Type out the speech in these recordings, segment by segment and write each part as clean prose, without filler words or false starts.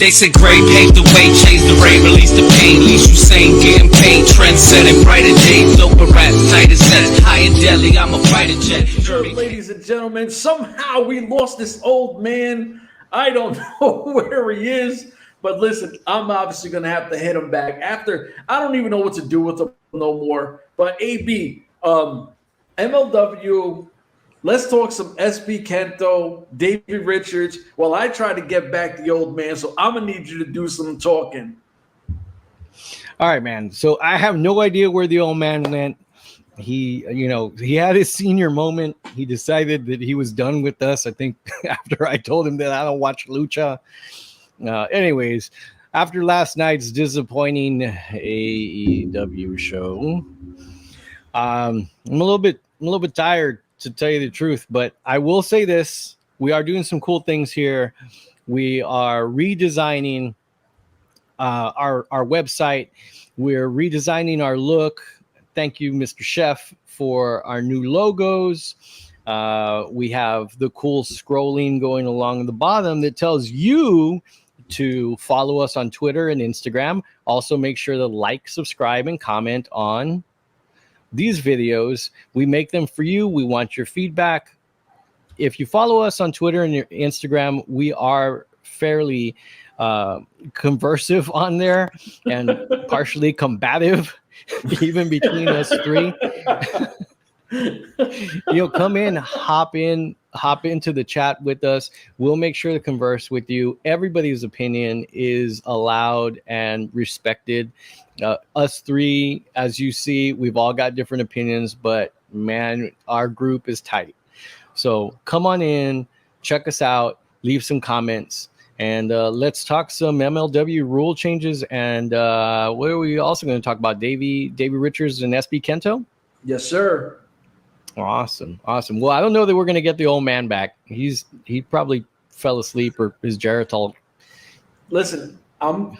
They said Gray paved the way, changed the rain, released the pain, least you sane, getting paid, trend setting, brighter days, doper rap, tighter sets, high in Delhi, I'm a fighter jet. Ladies and gentlemen, somehow we lost this old man. I don't know where he is, but listen, I'm obviously going to have to hit him back after. I don't even know what to do with him no more. But AB, MLW, let's talk some SB KENTo, Davey Richards. Well, I try to get back the old man, so I'm going to need you to do some talking. All right, man. So I have no idea where the old man went. He had his senior moment. He decided that he was done with us. I think after I told him that I don't watch lucha. Anyways, after last night's disappointing AEW show, I'm a little bit tired, to tell you the truth. But I will say this: we are doing some cool things here. We are redesigning our website. We're redesigning our look. Thank you, Mr. Chef, for our new logos. We have the cool scrolling going along the bottom that tells you to follow us on Twitter and Instagram. Also, make sure to like, subscribe, and comment on these videos. We make them for you. We want your feedback. If you follow us on Twitter and Instagram, we are fairly conversive on there and partially combative. Even between us three. Come in, hop into the chat with us. We'll make sure to converse with you. Everybody's opinion is allowed and respected. Us three, as you see, we've all got different opinions, but man, our group is tight. So come on in, check us out, leave some comments. And let's talk some MLW rule changes. And what are we also going to talk about? Davey Richards and SB KENTo? Yes, sir. Awesome. Well, I don't know that we're going to get the old man back. He probably fell asleep or his Geritol. Listen, now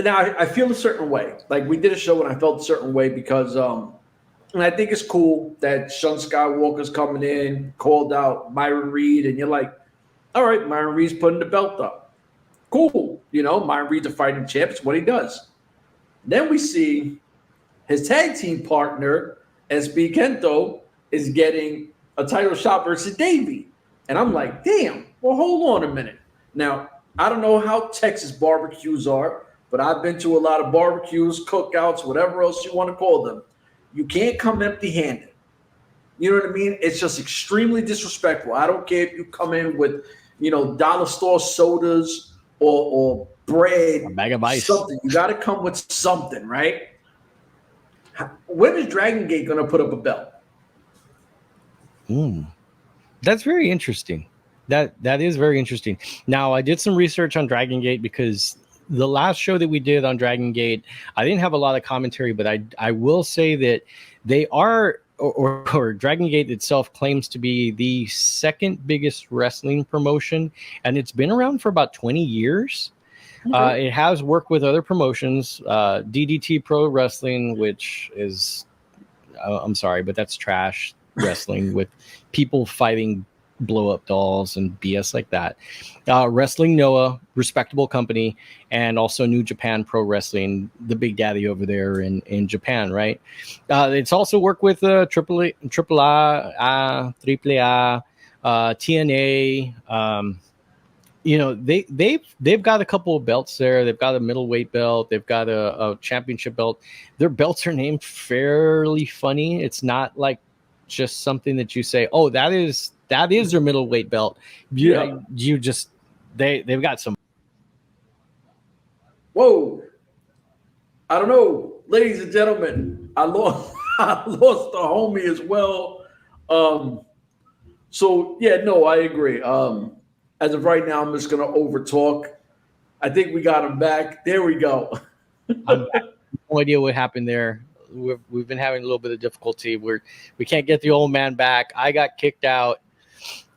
I feel a certain way. Like, we did a show and I felt a certain way because and I think it's cool that Shun Skywalker's coming in, called out Myron Reed, and you're like, all right, Myron Reed's putting the belt up. Cool. Myron Reed's a fighting champ. It's what he does. Then we see his tag team partner, SB KENTo, is getting a title shot versus Davey. And I'm like, damn, well, hold on a minute. Now, I don't know how Texas barbecues are, but I've been to a lot of barbecues, cookouts, whatever else you want to call them. You can't come empty-handed. You know what I mean? It's just extremely disrespectful. I don't care if you come in with, dollar store sodas or bread, a bag of ice, something. You got to come with something, right? When is Dragon Gate going to put up a belt? That's very interesting. That is very interesting. Now, I did some research on Dragon Gate because the last show that we did on Dragon Gate, I didn't have a lot of commentary, but I will say that they are, or Dragon Gate itself claims to be the second biggest wrestling promotion, and it's been around for about 20 years. Okay. It has worked with other promotions, DDT Pro Wrestling, which is, I'm sorry, but that's trash wrestling with people fighting blow-up dolls and BS like that. Wrestling Noah, respectable company, and also New Japan Pro Wrestling, the big daddy over there in Japan, right? It's also worked with AAA, TNA. They've got a couple of belts there. They've got a middleweight belt. They've got a championship belt. Their belts are named fairly funny. It's not like just something that you say, oh, that is their middleweight belt. They've got some. Whoa. I don't know. Ladies and gentlemen, I lost the homie as well. I agree. As of right now, I'm just going to over talk. I think we got him back. There we go. I'm back. No idea what happened there. We've been having a little bit of difficulty. We can't get the old man back. I got kicked out.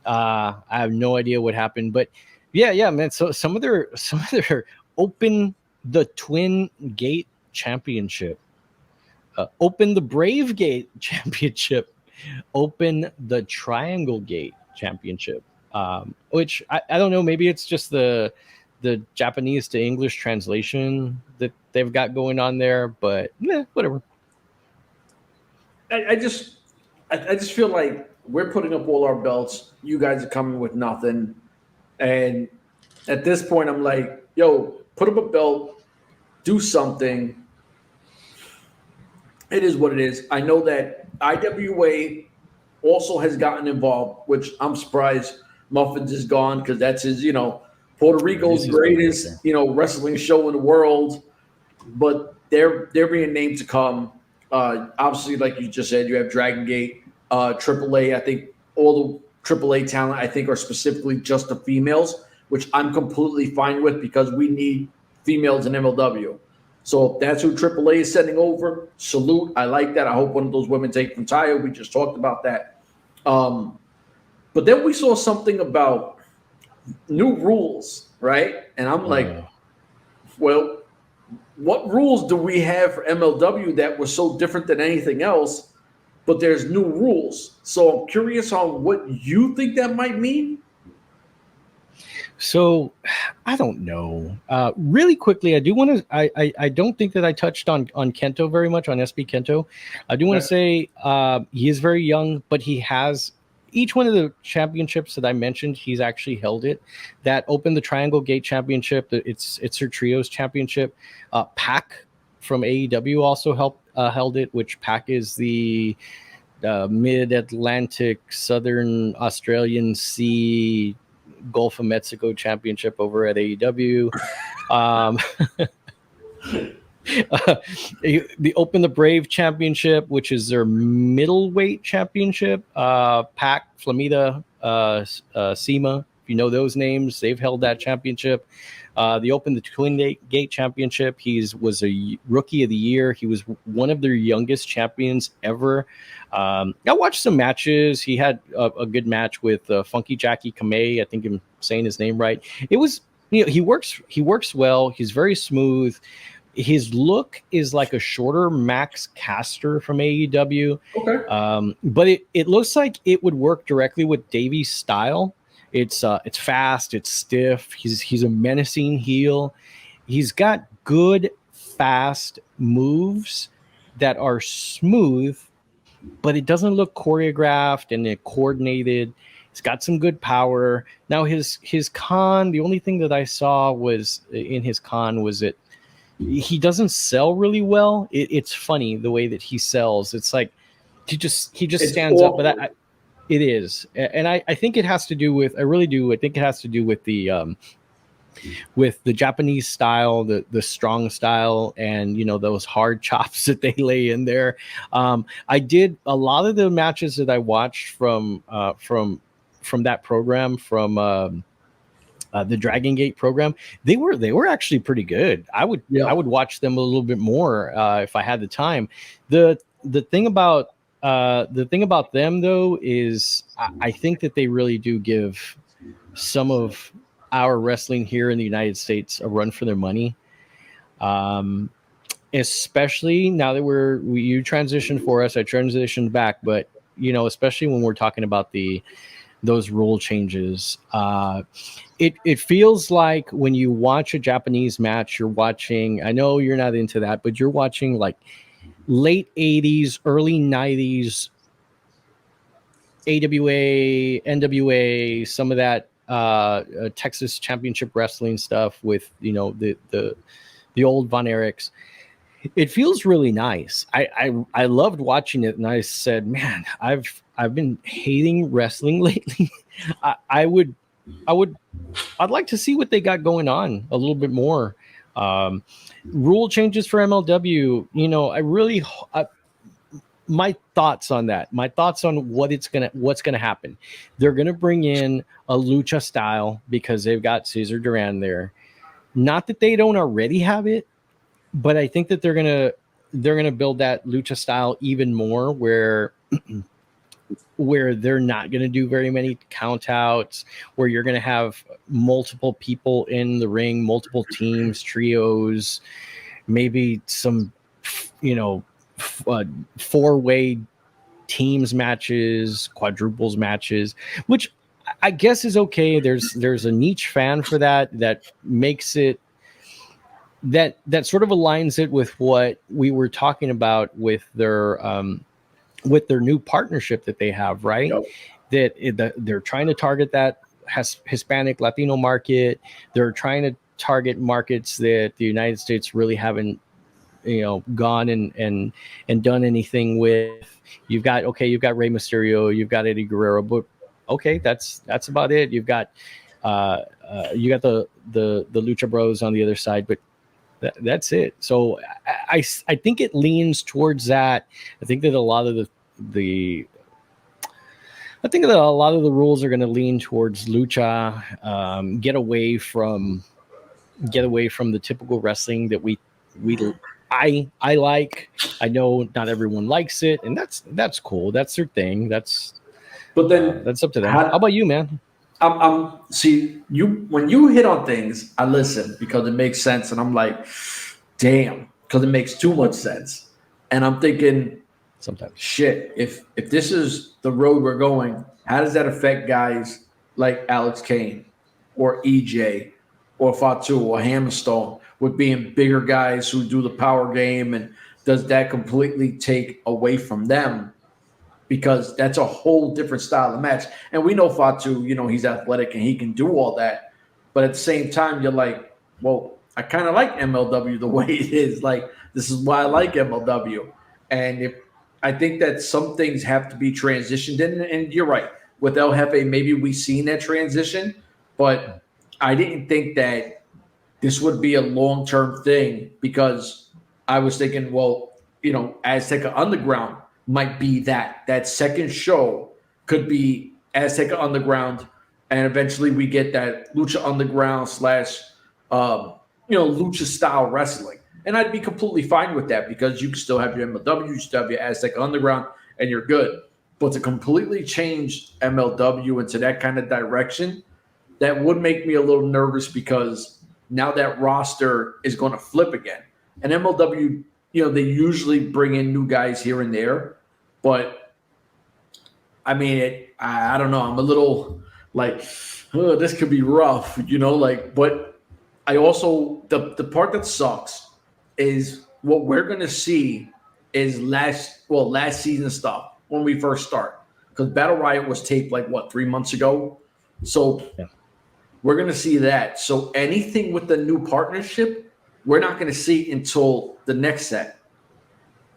I have no idea what happened, but yeah, man. So some of their open the Twin Gate Championship, open the Brave Gate Championship, open the Triangle Gate Championship. Which I don't know. Maybe it's just the the Japanese to English translation that they've got going on there, but whatever. I just feel like we're putting up all our belts. You guys are coming with nothing, and at this point, I'm like, yo, put up a belt, do something. It is what it is. I know that IWA also has gotten involved, which I'm surprised Muffins is gone because that's his, Puerto Rico's greatest, wrestling show in the world. But they're being named to come. Obviously, like you just said, you have Dragon Gate, AAA. I think all the AAA talent, I think, are specifically just the females, which I'm completely fine with because we need females in MLW. So if that's who AAA is sending over, salute. I like that. I hope one of those women take from Tayo. We just talked about that. But then we saw something about new rules, right? And I'm like, well, what rules do we have for MLW that were so different than anything else? But there's new rules. So I'm curious on what you think that might mean. So I don't know. Really quickly, I do want to. I don't think that I touched on KENTo very much, on SB KENTo. I do want to say he is very young, but he has each one of the championships that I mentioned. He's actually held it. That opened the Triangle Gate Championship. It's her trios championship. Pac from AEW also held it, which Pac is the Mid-Atlantic Southern Australian Sea Gulf of Mexico championship over at AEW. The Open the Brave championship, which is their middleweight championship. Pac, Flamita, SEMA, if you know those names, they've held that championship. The Open the Twin Gate championship, was a rookie of the year. He was one of their youngest champions ever. I watched some matches. He had a good match with Funky Jackie Kamei. I think I'm saying his name right. It was, he works well. He's very smooth. His look is like a shorter Max Caster from AEW. Okay. But it looks like it would work directly with Davey's style. It's fast, it's stiff. He's a menacing heel. He's got good, fast moves that are smooth, but it doesn't look choreographed and coordinated. He's got some good power. Now his con, the only thing that I saw was in his con was that he doesn't sell really well. It's funny the way that he sells. It's like he just stands up, but it is, and I think it has to do with. I really do. I think it has to do with the Japanese style, the strong style, and those hard chops that they lay in there. I did a lot of the matches that I watched from that program, from the Dragon Gate program. They were actually pretty good. I would watch them a little bit more if I had the time. The thing about them though is I think that they really do give some of our wrestling here in the United States a run for their money. Especially now that you transitioned for us, I transitioned back, but especially when we're talking about those rule changes, it feels like when you watch a Japanese match, you're watching, I know you're not into that, but you're watching like late 80s, early 90s AWA, N.W.A, some of that Texas Championship Wrestling stuff with the old Von Erichs. It feels really nice. I loved watching it, and I said, man, I've been hating wrestling lately. I'd like to see what they got going on a little bit more. Rule changes for MLW. My thoughts on that. My thoughts on what's gonna happen. They're gonna bring in a lucha style because they've got Cesar Duran there. Not that they don't already have it, but I think that they're gonna build that lucha style even more, where they're not going to do very many count outs, where you're going to have multiple people in the ring, multiple teams, trios, maybe some, four-way teams matches, quadruples matches, which I guess is okay. There's a niche fan for that makes it that sort of aligns it with what we were talking about with their new partnership that they have, right? Yep. That they're trying to target that Hispanic Latino market. They're trying to target markets that the United States really haven't, gone and done anything with. You've got Rey Mysterio, you've got Eddie Guerrero, but okay, that's about it. You've got you got the Lucha Bros on the other side, but that's it. So I think it leans towards that. I think that a lot of the rules are going to lean towards lucha, get away from the typical wrestling that I like. I know not everyone likes it, and that's cool. That's their thing. That's up to them. How about you, man? See, when you hit on things, I listen because it makes sense, and I'm like, damn, because it makes too much sense. And I'm thinking, sometimes, shit, if this is the road we're going, how does that affect guys like Alex Kane or EJ or Fatu or Hammerstone with being bigger guys who do the power game? And does that completely take away from them? Because that's a whole different style of match. And we know Fatu, he's athletic and he can do all that. But at the same time, you're like, well, I kind of like MLW the way it is. Like, this is why I like MLW. And I think that some things have to be transitioned in. And you're right. With El Jefe, maybe we've seen that transition. But I didn't think that this would be a long-term thing because I was thinking, well, Azteca Underground might be that second show could be Azteca Underground, and eventually we get that Lucha Underground / Lucha style wrestling, and I'd be completely fine with that because you can still have your MLW, you still have your Azteca Underground, and you're good. But to completely change MLW into that kind of direction, that would make me a little nervous because now that roster is going to flip again, and MLW. They usually bring in new guys here and there, but I mean, I don't know. I'm a little like, oh, this could be rough, but I also, the part that sucks is what we're going to see is last season stuff when we first start. Because Battle Riot was taped 3 months ago. So we're going to see that. So anything with the new partnership, we're not going to see until the next set.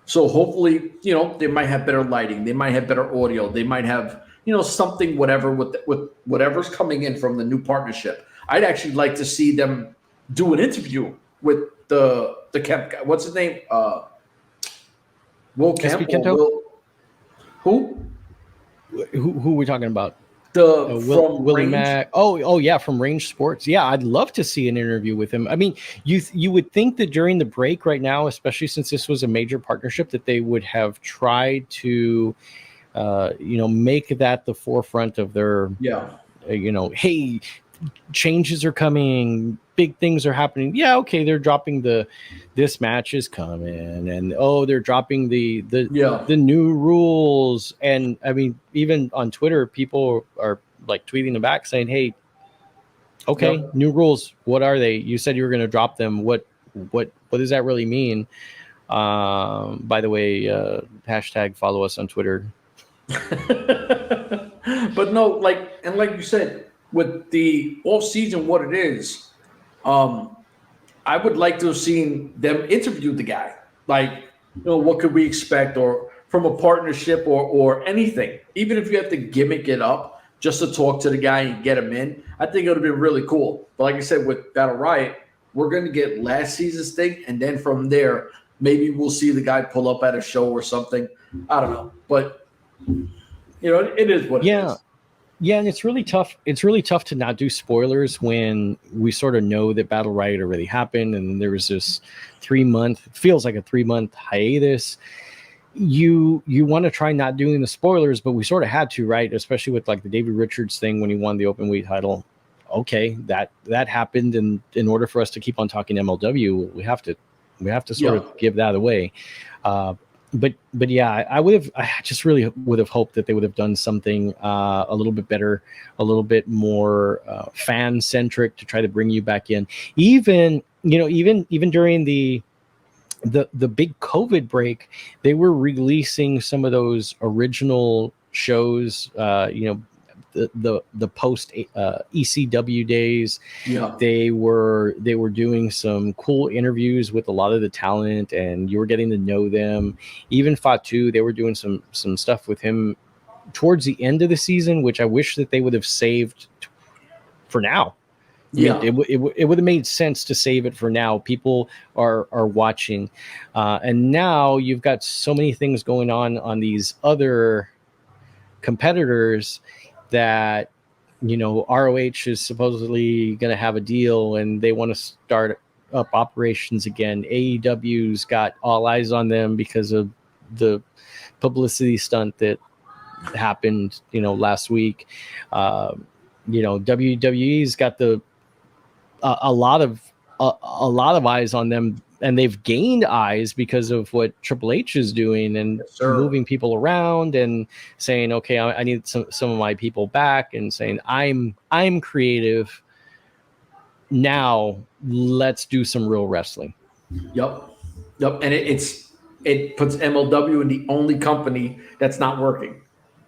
So hopefully, they might have better lighting. They might have better audio. They might have, something, whatever, with whatever's coming in from the new partnership. I'd actually like to see them do an interview with the Kemp guy. What's his name? Will Kemp? Who are we talking about? Willie Mack. Oh yeah, from Range Sports. Yeah, I'd love to see an interview with him. I mean, you would think that during the break right now, especially since this was a major partnership, that they would have tried to, make that the forefront of their, hey, changes are coming, big things are happening. Yeah, okay, they're dropping this match is coming, and they're dropping the new rules. And I mean, even on Twitter, people are tweeting them back saying, hey, okay, new rules, what are they? You said you were going to drop them. What does that really mean? By the way, hashtag follow us on Twitter. But no, like you said, with the off season, what it is, I would like to have seen them interview the guy. What could we expect, or from a partnership, or anything. Even if you have to gimmick it up just to talk to the guy and get him in, I think it would have been really cool. But like I said, with Battle Riot, we're going to get last season's thing, and then from there, maybe we'll see the guy pull up at a show or something. I don't know, but it is what it is. Yeah, and it's really tough. It's really tough to not do spoilers when we sort of know that Battle Riot already happened, and there was this 3-month, feels like a 3-month hiatus. You want to try not doing the spoilers, but we sort of had to, right? Especially with the Davey Richards thing when he won the Openweight title. Okay, that happened, and in order for us to keep on talking MLW, we have to sort of give that away. but yeah, I just really would have hoped that they would have done something a little bit better, a little bit more fan centric to try to bring you back in. Even even during the big COVID break, they were releasing some of those original shows. The post ECW days. Yeah. They were doing some cool interviews with a lot of the talent, and you were getting to know them. Even Fatu, they were doing some stuff with him towards the end of the season, which I wish that they would have saved for now. Yeah. I mean, it would have made sense to save it for now. People are watching, and now you've got so many things going on these other competitors that ROH is supposedly going to have a deal and they want to start up operations again. AEW's got all eyes on them because of the publicity stunt that happened last week. WWE's got a lot of eyes on them, and they've gained eyes because of what Triple H is doing and moving people around and saying, okay, I need some of my people back, and saying I'm creative now, let's do some real wrestling. Yep. And it puts MLW in the only company that's not working.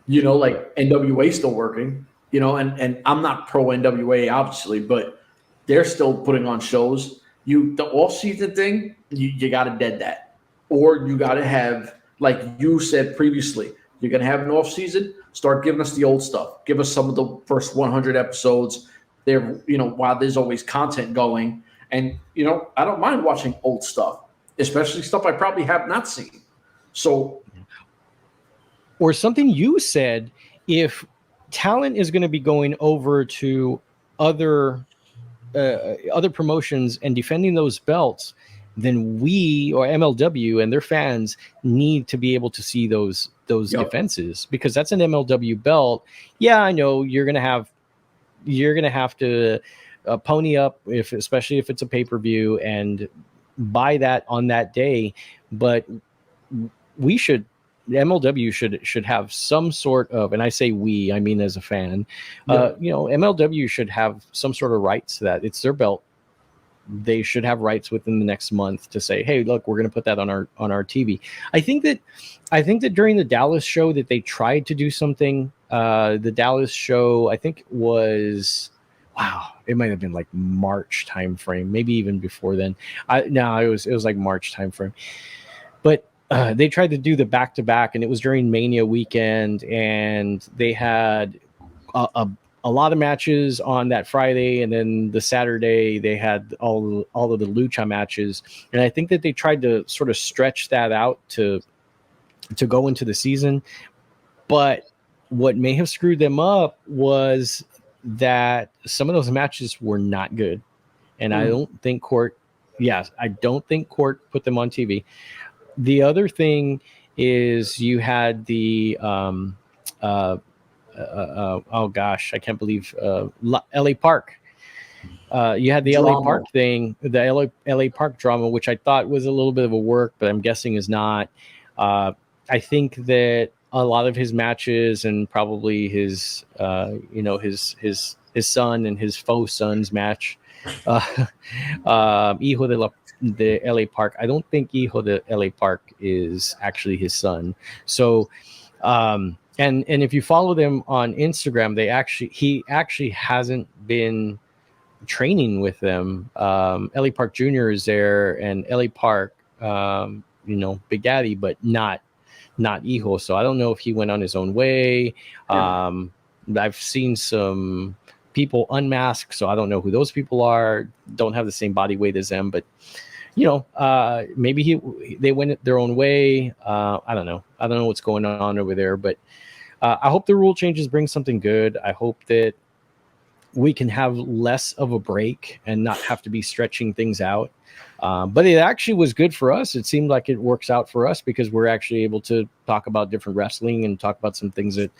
Like N.W.A still working, and I'm not pro N.W.A obviously, but they're still putting on shows. The off-season thing, you got to dead that. Or you got to have, like you said previously, you're going to have an off-season, start giving us the old stuff. Give us some of the first 100 episodes there, while there's always content going. And, I don't mind watching old stuff, especially stuff I probably have not seen. So. Or something you said, if talent is going to be going over to other promotions and defending those belts, then we or MLW and their fans need to be able to see those defenses, because that's an MLW belt. Yeah, I know you're gonna have to pony up, especially if it's a pay-per-view, and buy that on that day. But MLW should have some sort of, and I say we, I mean as a fan, MLW should have some sort of rights to that. It's their belt. They should have rights within the next month to say, hey, look, we're going to put that on our TV. I think that during the Dallas show that they tried to do something. The Dallas show, I think it might have been like March timeframe, maybe even before then. It was like March timeframe, but. They tried to do the back-to-back, and it was during Mania weekend, and they had a lot of matches on that Friday, and then the Saturday they had all of the lucha matches. And I think that they tried to sort of stretch that out to go into the season. But what may have screwed them up was that some of those matches were not good. And I don't think Court put them on TV. The other thing is you had the oh gosh, I can't believe LA Park. You had the drama. LA Park thing, the LA Park drama, which I thought was a little bit of a work, but I'm guessing is not. I think that a lot of his matches, and probably his his son and his faux son's match, Hijo de LA Park. I don't think Hijo de LA Park is actually his son. So, and if you follow them on Instagram, he actually hasn't been training with them. LA Park Jr. is there, and LA Park, Big Daddy, but not Hijo. So I don't know if he went on his own way. Yeah. I've seen some people unmasked, so I don't know who those people are. Don't have the same body weight as them, but maybe they went their own way. I don't know what's going on over there, but I hope the rule changes bring something good. I hope that we can have less of a break and not have to be stretching things out. But it actually was good for us. It seemed like it works out for us because we're actually able to talk about different wrestling and talk about some things that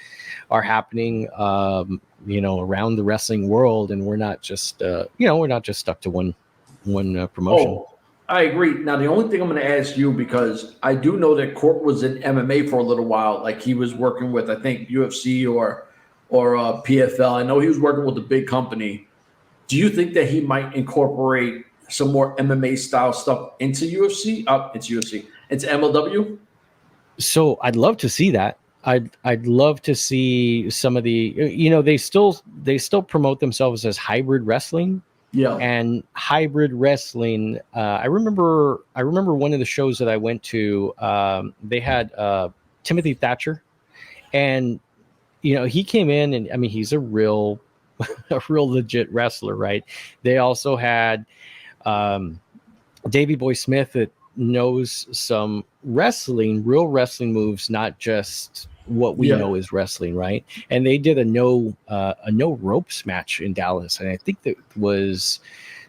are happening, around the wrestling world. And we're not just, stuck to one promotion. I agree. Now, the only thing I'm going to ask you, because I do know that Court was in MMA for a little while, like he was working with, I think, UFC or PFL. I know he was working with a big company. Do you think that he might incorporate some more MMA style stuff into UFC? Into MLW? So I'd love to see that. I'd love to see some of the, they still promote themselves as hybrid wrestling. Yeah. And hybrid wrestling, I remember one of the shows that I went to, they had Timothy Thatcher, and he came in, and I mean, he's a real legit wrestler, right? They also had Davey Boy Smith that knows some real wrestling moves, not just what we know is wrestling, right? And they did a no ropes match in Dallas, and I think that was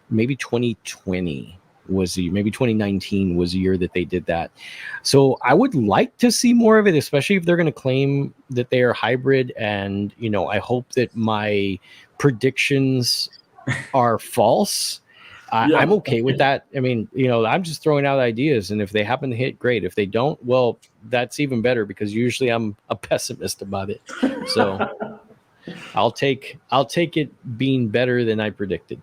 maybe 2020 maybe 2019 was the year that they did that. So I would like to see more of it, especially if they're going to claim that they are hybrid. And I hope that my predictions are false. I'm okay with that. I mean, I'm just throwing out ideas, and if they happen to hit, great. If they don't, well, that's even better, because usually I'm a pessimist about it. So I'll take it being better than I predicted.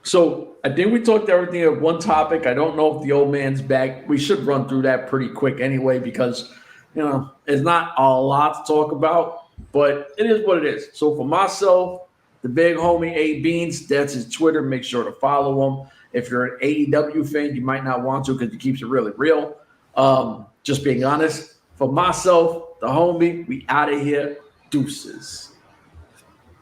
So I think we talked everything at one topic. I don't know if the old man's back. We should run through that pretty quick anyway, because it's not a lot to talk about, but it is what it is. So for myself, the big homie A Beans, that's his Twitter. Make sure to follow him. If you're an AEW fan, you might not want to, because he keeps it really real. Just being honest. For myself, the homie, we out of here. Deuces.